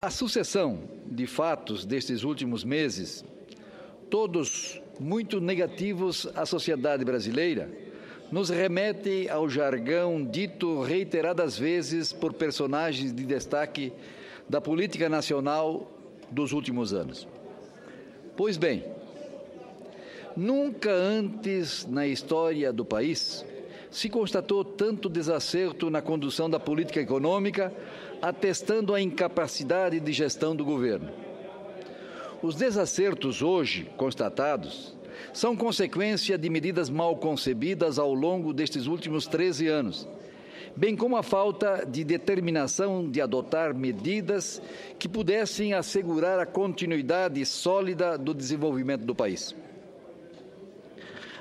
A sucessão de fatos destes últimos meses, todos muito negativos à sociedade brasileira, nos remete ao jargão dito reiteradas vezes por personagens de destaque da política nacional dos últimos anos. Pois bem, nunca antes na história do país se constatou tanto desacerto na condução da política econômica, atestando a incapacidade de gestão do governo. Os desacertos hoje constatados são consequência de medidas mal concebidas ao longo destes últimos 13 anos, bem como a falta de determinação de adotar medidas que pudessem assegurar a continuidade sólida do desenvolvimento do país.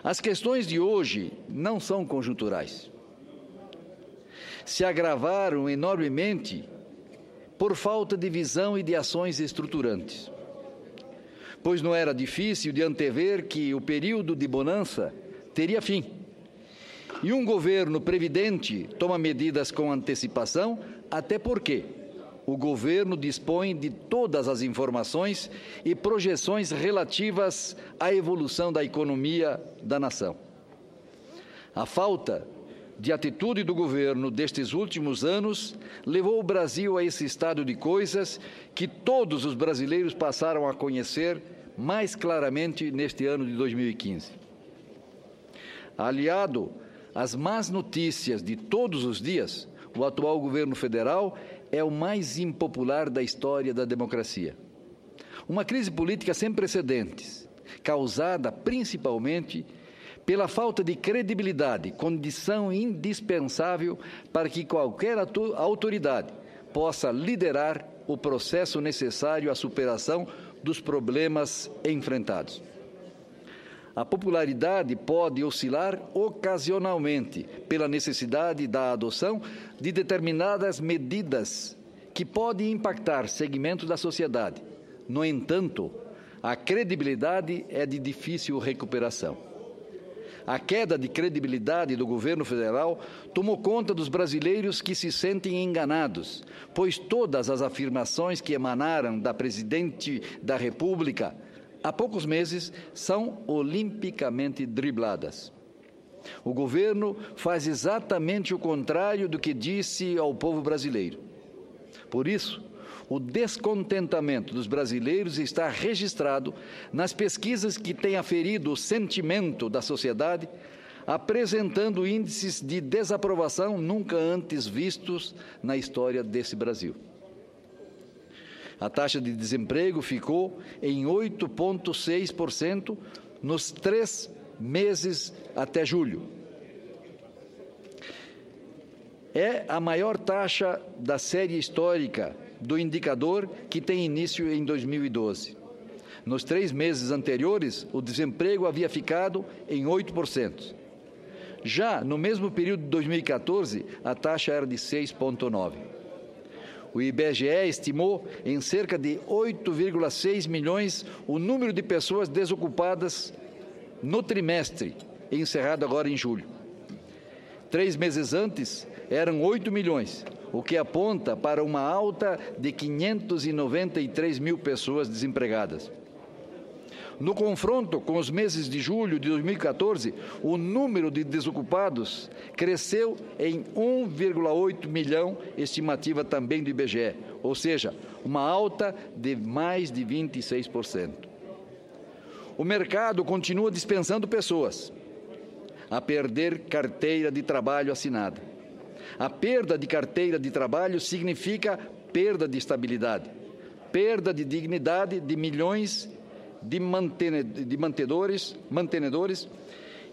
As questões de hoje não são conjunturais. Se agravaram enormemente por falta de visão e de ações estruturantes, pois não era difícil de antever que o período de bonança teria fim. E um governo previdente toma medidas com antecipação, até porque o governo dispõe de todas as informações e projeções relativas à evolução da economia da nação. A falta de atitude do governo destes últimos anos levou o Brasil a esse estado de coisas que todos os brasileiros passaram a conhecer mais claramente neste ano de 2015. Aliado às más notícias de todos os dias, o atual governo federal é o mais impopular da história da democracia. Uma crise política sem precedentes, causada principalmente pela falta de credibilidade, condição indispensável para que qualquer autoridade possa liderar o processo necessário à superação dos problemas enfrentados. A popularidade pode oscilar ocasionalmente pela necessidade da adoção de determinadas medidas que podem impactar segmentos da sociedade. No entanto, a credibilidade é de difícil recuperação. A queda de credibilidade do governo federal tomou conta dos brasileiros que se sentem enganados, pois todas as afirmações que emanaram da presidente da República há poucos meses são olimpicamente dribladas. O governo faz exatamente o contrário do que disse ao povo brasileiro. Por isso, o descontentamento dos brasileiros está registrado nas pesquisas que têm aferido o sentimento da sociedade, apresentando índices de desaprovação nunca antes vistos na história desse Brasil. A taxa de desemprego ficou em 8,6% nos 3 meses até julho. É a maior taxa da série histórica do indicador, que tem início em 2012. Nos 3 meses anteriores, o desemprego havia ficado em 8%. Já no mesmo período de 2014, a taxa era de 6,9%. O IBGE estimou em cerca de 8,6 milhões o número de pessoas desocupadas no trimestre, encerrado agora em julho. 3 meses antes, eram 8 milhões, o que aponta para uma alta de 593 mil pessoas desempregadas. No confronto com os meses de julho de 2014, o número de desocupados cresceu em 1,8 milhão, estimativa também do IBGE, ou seja, uma alta de mais de 26%. O mercado continua dispensando pessoas a perder carteira de trabalho assinada. A perda de carteira de trabalho significa perda de estabilidade, perda de dignidade de milhões de mantenedores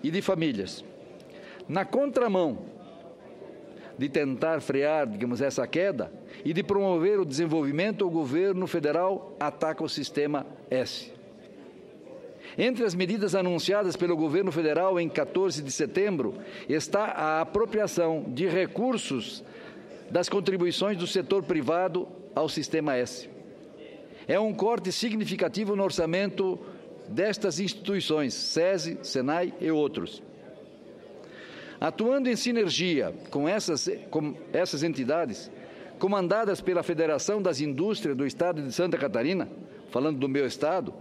e de famílias. Na contramão de tentar frear, essa queda e de promover o desenvolvimento, o governo federal ataca o sistema S. Entre as medidas anunciadas pelo governo federal em 14 de setembro está a apropriação de recursos das contribuições do setor privado ao sistema S. É um corte significativo no orçamento destas instituições, SESI, SENAI e outros. Atuando em sinergia com essas entidades, comandadas pela Federação das Indústrias do Estado de Santa Catarina, falando do meu estado,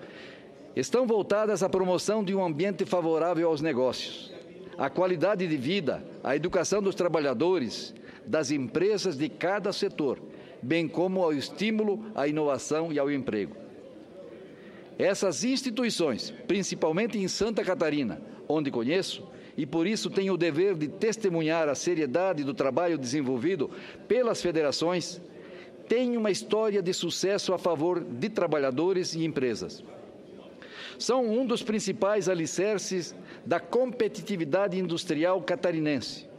estão voltadas à promoção de um ambiente favorável aos negócios, à qualidade de vida, à educação dos trabalhadores, das empresas de cada setor, bem como ao estímulo à inovação e ao emprego. Essas instituições, principalmente em Santa Catarina, onde conheço, e por isso tenho o dever de testemunhar a seriedade do trabalho desenvolvido pelas federações, têm uma história de sucesso a favor de trabalhadores e empresas. São um dos principais alicerces da competitividade industrial catarinense.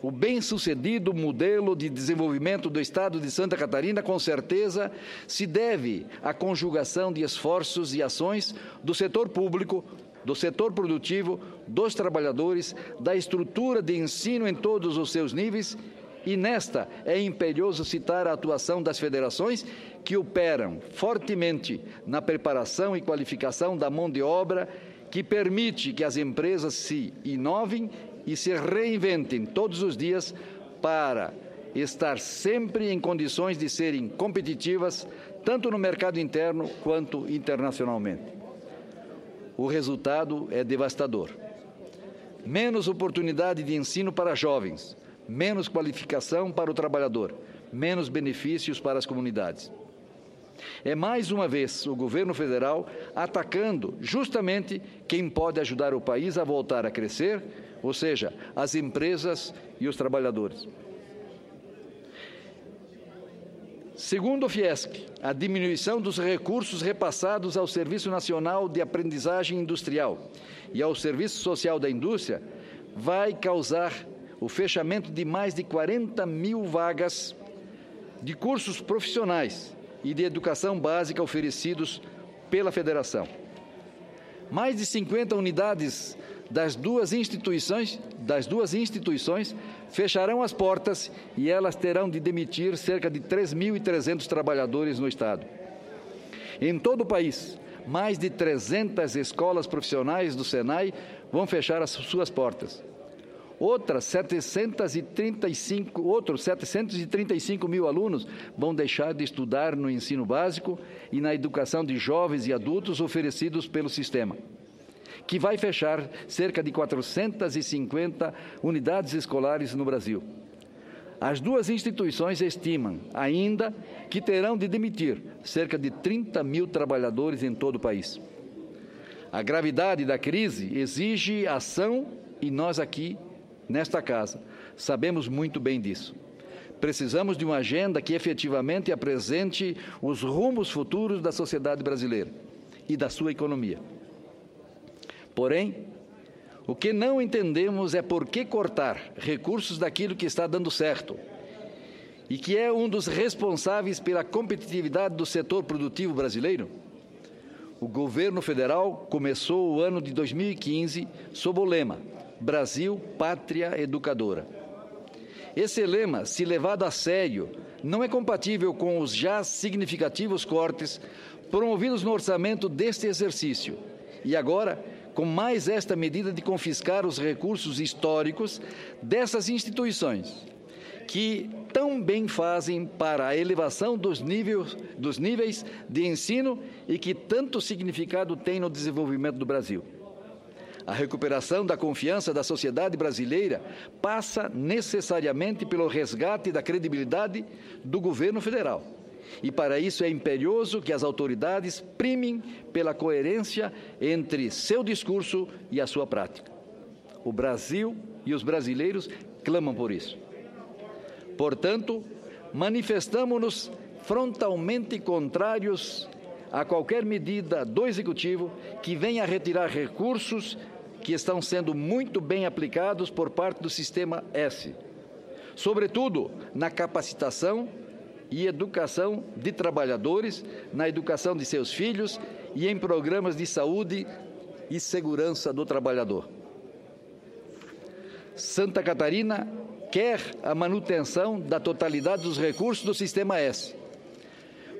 O bem-sucedido modelo de desenvolvimento do Estado de Santa Catarina, com certeza, se deve à conjugação de esforços e ações do setor público, do setor produtivo, dos trabalhadores, da estrutura de ensino em todos os seus níveis, e nesta é imperioso citar a atuação das federações que operam fortemente na preparação e qualificação da mão de obra, que permite que as empresas se inovem e se reinventem todos os dias para estar sempre em condições de serem competitivas, tanto no mercado interno quanto internacionalmente. O resultado é devastador. Menos oportunidade de ensino para jovens, menos qualificação para o trabalhador, menos benefícios para as comunidades. É mais uma vez o governo federal atacando justamente quem pode ajudar o país a voltar a crescer, ou seja, as empresas e os trabalhadores. Segundo o Fiesc, a diminuição dos recursos repassados ao Serviço Nacional de Aprendizagem Industrial e ao Serviço Social da Indústria vai causar o fechamento de mais de 40 mil vagas de cursos profissionais e de educação básica oferecidos pela Federação. Mais de 50 unidades das duas instituições fecharão as portas e elas terão de demitir cerca de 3.300 trabalhadores no Estado. Em todo o país, mais de 300 escolas profissionais do Senai vão fechar as suas portas. Outros 735 mil alunos vão deixar de estudar no ensino básico e na educação de jovens e adultos oferecidos pelo sistema, que vai fechar cerca de 450 unidades escolares no Brasil. As duas instituições estimam ainda que terão de demitir cerca de 30 mil trabalhadores em todo o país. A gravidade da crise exige ação e nós aqui, nesta casa, sabemos muito bem disso. Precisamos de uma agenda que efetivamente apresente os rumos futuros da sociedade brasileira e da sua economia. Porém, o que não entendemos é por que cortar recursos daquilo que está dando certo e que é um dos responsáveis pela competitividade do setor produtivo brasileiro. O governo federal começou o ano de 2015 sob o lema Brasil, Pátria Educadora. Esse lema, se levado a sério, não é compatível com os já significativos cortes promovidos no orçamento deste exercício. E agora, com mais esta medida de confiscar os recursos históricos dessas instituições, que tão bem fazem para a elevação dos níveis de ensino e que tanto significado tem no desenvolvimento do Brasil. A recuperação da confiança da sociedade brasileira passa necessariamente pelo resgate da credibilidade do governo federal. E para isso é imperioso que as autoridades primem pela coerência entre seu discurso e a sua prática. O Brasil e os brasileiros clamam por isso. Portanto, manifestamo-nos frontalmente contrários a qualquer medida do Executivo que venha a retirar recursos que estão sendo muito bem aplicados por parte do Sistema S, sobretudo na capacitação e educação de trabalhadores, na educação de seus filhos e em programas de saúde e segurança do trabalhador. Santa Catarina quer a manutenção da totalidade dos recursos do Sistema S,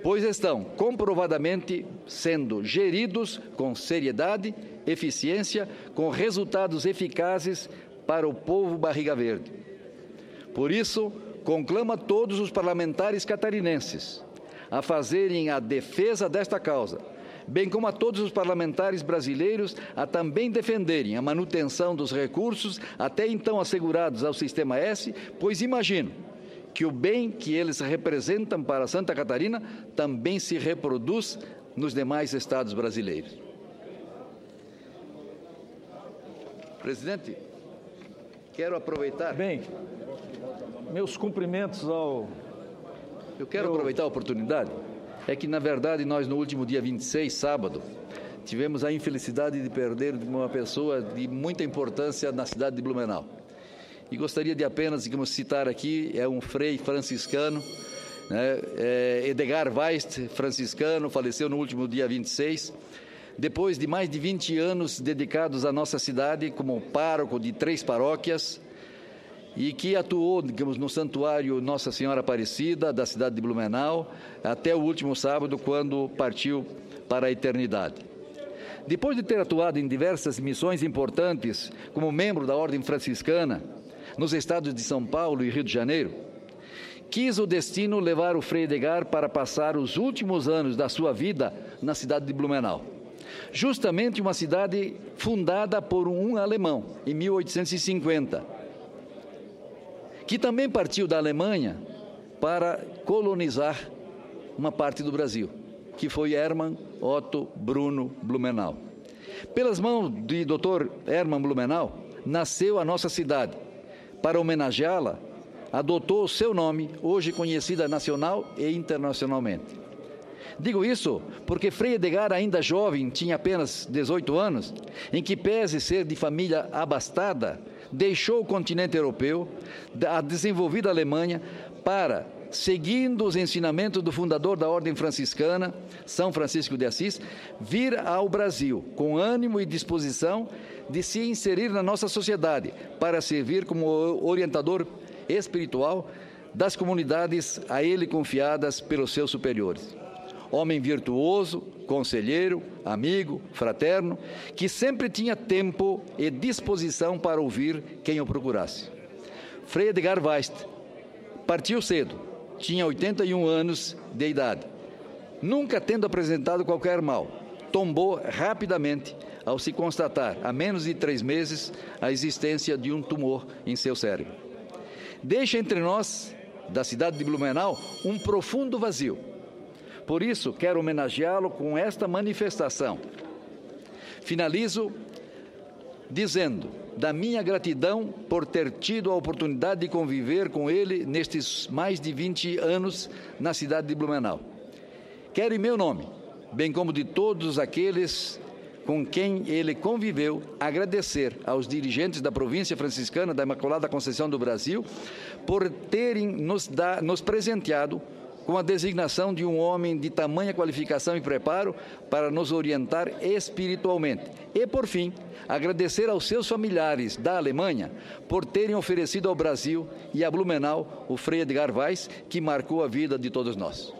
pois estão comprovadamente sendo geridos com seriedade, eficiência, com resultados eficazes para o povo barriga verde. Por isso, conclamo a todos os parlamentares catarinenses a fazerem a defesa desta causa, bem como a todos os parlamentares brasileiros a também defenderem a manutenção dos recursos até então assegurados ao Sistema S, pois imagino que o bem que eles representam para Santa Catarina também se reproduz nos demais estados brasileiros. Presidente, quero aproveitar... Bem, meus cumprimentos ao... Eu quero aproveitar a oportunidade. É que, na verdade, nós, no último dia 26, sábado, tivemos a infelicidade de perder uma pessoa de muita importância na cidade de Blumenau. E gostaria de apenas, digamos, citar aqui, é um frei franciscano, né, Edgar Weist, franciscano, faleceu no último dia 26, depois de mais de 20 anos dedicados à nossa cidade como pároco de 3 paróquias, e que atuou, digamos, no santuário Nossa Senhora Aparecida, da cidade de Blumenau, até o último sábado, quando partiu para a eternidade. Depois de ter atuado em diversas missões importantes, como membro da Ordem Franciscana, nos estados de São Paulo e Rio de Janeiro, quis o destino levar o Frei Edgar para passar os últimos anos da sua vida na cidade de Blumenau. Justamente uma cidade fundada por um alemão, em 1850, que também partiu da Alemanha para colonizar uma parte do Brasil, que foi Hermann Otto Bruno Blumenau. Pelas mãos de Dr. Hermann Blumenau, nasceu a nossa cidade. Para homenageá-la, adotou o seu nome, hoje conhecida nacional e internacionalmente. Digo isso porque Frei Edgar, ainda jovem, tinha apenas 18 anos, em que pese ser de família abastada, deixou o continente europeu, a desenvolvida Alemanha, para, seguindo os ensinamentos do fundador da Ordem Franciscana, São Francisco de Assis, vir ao Brasil com ânimo e disposição de se inserir na nossa sociedade, para servir como orientador espiritual das comunidades a ele confiadas pelos seus superiores. Homem virtuoso, conselheiro, amigo, fraterno, que sempre tinha tempo e disposição para ouvir quem o procurasse. Frei Edgar Weist partiu cedo, tinha 81 anos de idade. Nunca tendo apresentado qualquer mal, tombou rapidamente ao se constatar, há menos de 3 meses, a existência de um tumor em seu cérebro. Deixa entre nós, da cidade de Blumenau, um profundo vazio. Por isso, quero homenageá-lo com esta manifestação. Finalizo dizendo da minha gratidão por ter tido a oportunidade de conviver com ele nestes mais de 20 anos na cidade de Blumenau. Quero, em meu nome, bem como de todos aqueles com quem ele conviveu, agradecer aos dirigentes da província franciscana da Imaculada Conceição do Brasil por terem nos presenteado com a designação de um homem de tamanha qualificação e preparo para nos orientar espiritualmente. E, por fim, agradecer aos seus familiares da Alemanha por terem oferecido ao Brasil e a Blumenau o Frei Edgar Weist, que marcou a vida de todos nós.